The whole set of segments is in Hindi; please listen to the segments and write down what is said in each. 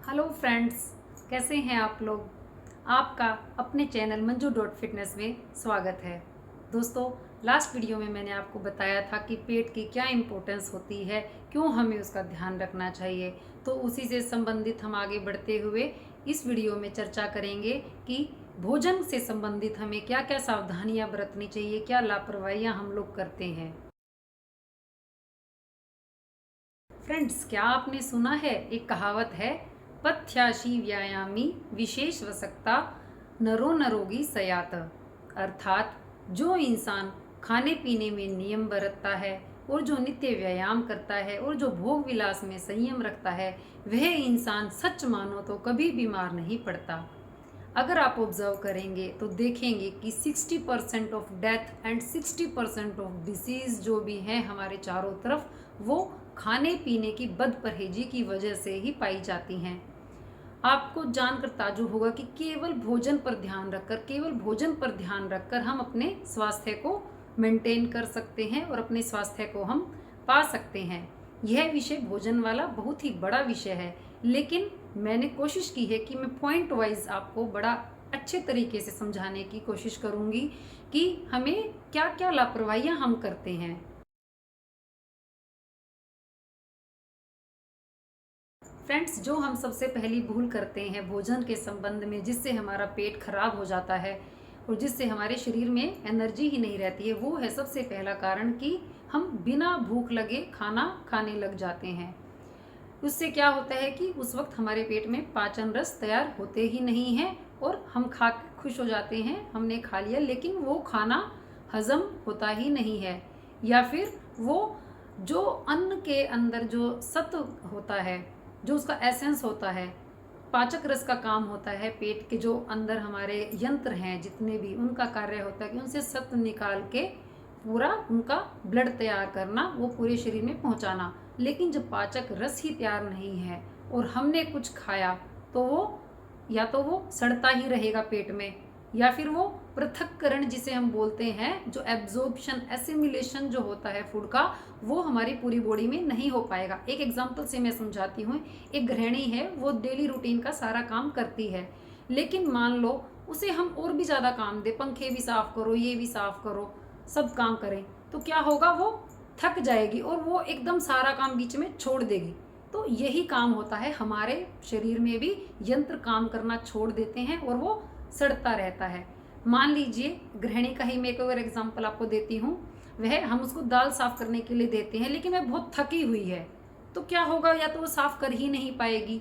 हेलो फ्रेंड्स, कैसे हैं आप लोग। आपका अपने चैनल मंजू.फिटनेस में स्वागत है। दोस्तों, लास्ट वीडियो में मैंने आपको बताया था कि पेट की क्या इम्पोर्टेंस होती है, क्यों हमें उसका ध्यान रखना चाहिए। तो उसी से संबंधित हम आगे बढ़ते हुए इस वीडियो में चर्चा करेंगे कि भोजन से संबंधित हमें क्या क्या सावधानियां बरतनी चाहिए, क्या लापरवाहियां हम लोग करते हैं। फ्रेंड्स, क्या आपने सुना है, एक कहावत है, पथ्याशी व्यायामी विशेष वसक्ता नरो नरोगी सयात। अर्थात जो इंसान खाने पीने में नियम बरतता है और जो नित्य व्यायाम करता है और जो भोग विलास में संयम रखता है, वह इंसान सच मानो तो कभी बीमार नहीं पड़ता। अगर आप ऑब्जर्व करेंगे तो देखेंगे कि 60% of death and 60% of disease जो भी हैं हमारे चारों तरफ, वो खाने पीने की बदपरहेजी की वजह से ही पाई जाती हैं। आपको जानकर ताज्जुब होगा कि केवल भोजन पर ध्यान रखकर हम अपने स्वास्थ्य को मेंटेन कर सकते हैं और अपने स्वास्थ्य को हम पा सकते हैं। यह विषय भोजन वाला बहुत ही बड़ा विषय है, लेकिन मैंने कोशिश की है कि मैं पॉइंट वाइज आपको बड़ा अच्छे तरीके से समझाने की कोशिश करूंगी कि हमें क्या क्या लापरवाहियां हम करते हैं। फ्रेंड्स, जो हम सबसे पहली भूल करते हैं भोजन के संबंध में, जिससे हमारा पेट खराब हो जाता है और जिससे हमारे शरीर में एनर्जी ही नहीं रहती है, वो है सबसे पहला कारण कि हम बिना भूख लगे खाना खाने लग जाते हैं। उससे क्या होता है कि उस वक्त हमारे पेट में पाचन रस तैयार होते ही नहीं है और हम खा के खुश हो जाते हैं, हमने खा लिया, लेकिन वो खाना हजम होता ही नहीं है। या फिर वो जो अन्न के अंदर जो सत्व होता है, जो उसका एसेंस होता है, पाचक रस का काम होता है, पेट के जो अंदर हमारे यंत्र हैं जितने भी, उनका कार्य होता है कि उनसे सत्व निकाल के पूरा उनका ब्लड तैयार करना, वो पूरे शरीर में पहुंचाना। लेकिन जब पाचक रस ही तैयार नहीं है और हमने कुछ खाया, तो वो या तो वो सड़ता ही रहेगा पेट में, या फिर वो पृथक्करण जिसे हम बोलते हैं, जो एब्जॉर्प्शन एसिमिलेशन जो होता है फूड का, वो हमारी पूरी बॉडी में नहीं हो पाएगा। एक एग्जांपल से मैं समझाती हूँ। एक गृहिणी है, वो डेली रूटीन का सारा काम करती है, लेकिन मान लो उसे हम और भी ज़्यादा काम दे, पंखे भी साफ करो, ये भी साफ करो, सब काम करें, तो क्या होगा, वो थक जाएगी और वो एकदम सारा काम बीच में छोड़ देगी। तो यही काम होता है, हमारे शरीर में भी यंत्र काम करना छोड़ देते हैं और वो सड़ता रहता है। मान लीजिए गृहिणी का ही मैं एक और एग्जांपल आपको देती हूँ। वह हम उसको दाल साफ करने के लिए देते हैं, लेकिन वह बहुत थकी हुई है, तो क्या होगा, या तो वो साफ कर ही नहीं पाएगी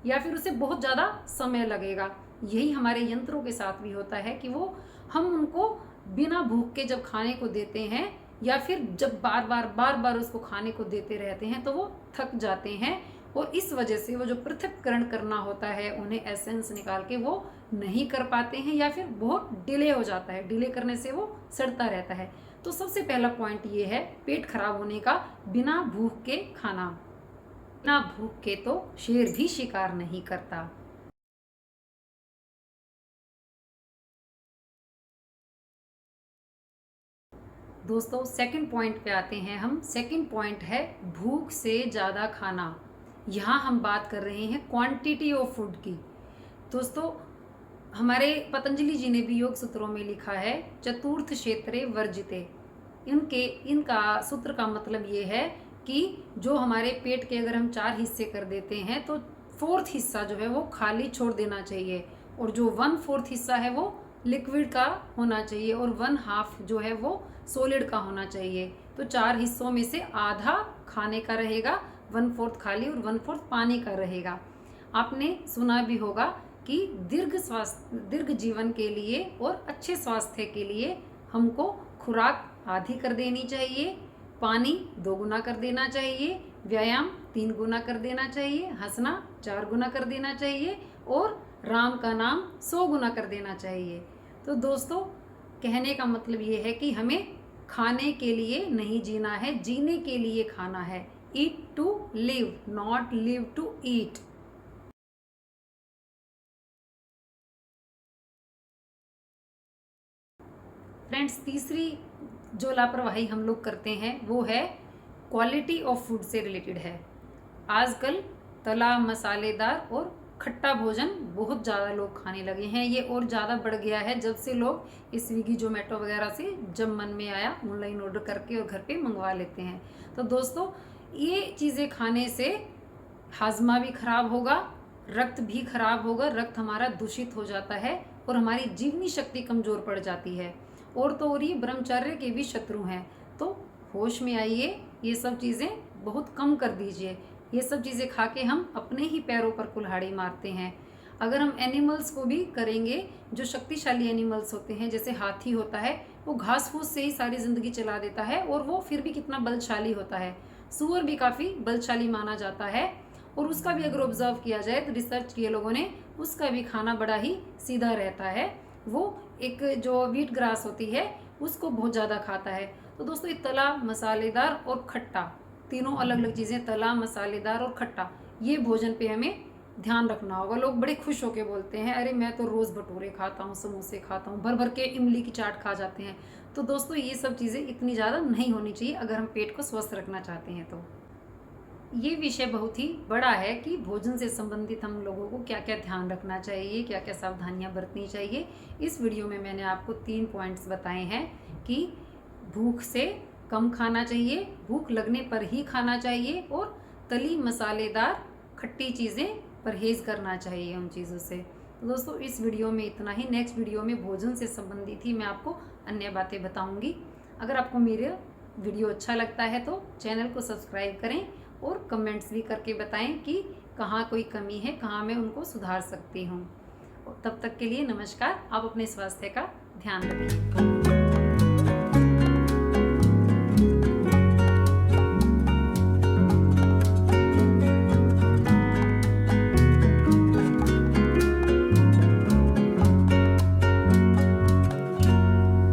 या फिर उसे बहुत ज़्यादा समय लगेगा। यही हमारे यंत्रों के साथ भी होता है कि वो हम उनको बिना भूख के जब खाने को देते हैं, या फिर जब बार बार उसको खाने को देते रहते हैं, तो वो थक जाते हैं और इस वजह से वो जो पृथक्करण करना होता है, उन्हें एसेंस निकाल के वो नहीं कर पाते हैं, या फिर बहुत डिले हो जाता है। डिले करने से वो सड़ता रहता है। तो सबसे पहला पॉइंट ये है पेट खराब होने का, बिना भूख के खाना। बिना भूख के तो शेर भी शिकार नहीं करता। दोस्तों, सेकंड पॉइंट पे आते हैं हम। सेकंड पॉइंट है भूख से ज़्यादा खाना। यहाँ हम बात कर रहे हैं क्वांटिटी ऑफ फूड की। दोस्तों, हमारे पतंजलि जी ने भी योग सूत्रों में लिखा है, चतुर्थ क्षेत्रे वर्जिते। इनका सूत्र का मतलब ये है कि जो हमारे पेट के अगर हम 4 हिस्से कर देते हैं, तो 4th हिस्सा जो है वो खाली छोड़ देना चाहिए, और जो 1/4 हिस्सा है वो लिक्विड का होना चाहिए, और 1/2 जो है वो सॉलिड का होना चाहिए। तो 4 हिस्सों में से आधा खाने का रहेगा, 1/4 खाली और 1/4 पानी का रहेगा। आपने सुना भी होगा कि दीर्घ जीवन के लिए और अच्छे स्वास्थ्य के लिए हमको खुराक आधी कर देनी चाहिए, पानी 2 गुना कर देना चाहिए, व्यायाम 3 गुना कर देना चाहिए, हंसना 4 गुना कर देना चाहिए, और राम का नाम 100 गुना कर देना चाहिए। तो दोस्तों, कहने का मतलब ये है कि हमें खाने के लिए नहीं जीना है, जीने के लिए खाना है। Eat to live, not live to eat. Friends, तीसरी जो लापरवाही हम लोग करते हैं वो है क्वालिटी ऑफ फूड से रिलेटेड है। आजकल तला मसालेदार और खट्टा भोजन बहुत ज़्यादा लोग खाने लगे हैं। ये और ज़्यादा बढ़ गया है जब से लोग इस स्विगी जोमेटो वगैरह से जब मन में आया ऑनलाइन ऑर्डर करके और घर पे मंगवा लेते हैं। तो दोस्तों ये चीज़ें खाने से हाजमा भी खराब होगा, रक्त भी खराब होगा, रक्त हमारा दूषित हो जाता है और हमारी जीवनी शक्ति कमज़ोर पड़ जाती है। और तो और ये ब्रह्मचर्य के भी शत्रु हैं। तो होश में आइए, ये सब चीज़ें बहुत कम कर दीजिए। ये सब चीज़ें खा के हम अपने ही पैरों पर कुल्हाड़ी मारते हैं। अगर हम एनिमल्स को भी करेंगे, जो शक्तिशाली एनिमल्स होते हैं जैसे हाथी होता है, वो घास फूस से ही सारी ज़िंदगी चला देता है और वो फिर भी कितना बलशाली होता है। सूअर भी काफ़ी बलशाली माना जाता है और उसका भी अगर ऑब्जर्व किया जाए तो रिसर्च किए लोगों ने, उसका भी खाना बड़ा ही सीधा रहता है। वो एक जो व्हीट ग्रास होती है उसको बहुत ज़्यादा खाता है। तो दोस्तों ये तला मसालेदार और खट्टा, तीनों अलग अलग चीज़ें, तला मसालेदार और खट्टा, ये भोजन पे हमें ध्यान रखना होगा। लोग बड़े खुश होके बोलते हैं अरे मैं तो रोज़ भटूरे खाता हूँ, समोसे खाता हूँ, भर भर के इमली की चाट खा जाते हैं। तो दोस्तों ये सब चीज़ें इतनी ज़्यादा नहीं होनी चाहिए अगर हम पेट को स्वस्थ रखना चाहते हैं। तो ये विषय बहुत ही बड़ा है कि भोजन से संबंधित हम लोगों को क्या क्या ध्यान रखना चाहिए, क्या क्या सावधानियां बरतनी चाहिए। इस वीडियो में मैंने आपको 3 पॉइंट्स बताए हैं कि भूख से कम खाना चाहिए, भूख लगने पर ही खाना चाहिए और तली मसालेदार खट्टी चीज़ें परहेज़ करना चाहिए उन चीज़ों से। तो दोस्तों इस वीडियो में इतना ही। नेक्स्ट वीडियो में भोजन से संबंधित ही मैं आपको अन्य बातें बताऊँगी। अगर आपको मेरा वीडियो अच्छा लगता है तो चैनल को सब्सक्राइब करें और कमेंट्स भी करके बताएं कि कहाँ कोई कमी है, कहाँ मैं उनको सुधार सकती हूँ। तब तक के लिए नमस्कार। आप अपने स्वास्थ्य का ध्यान रखें।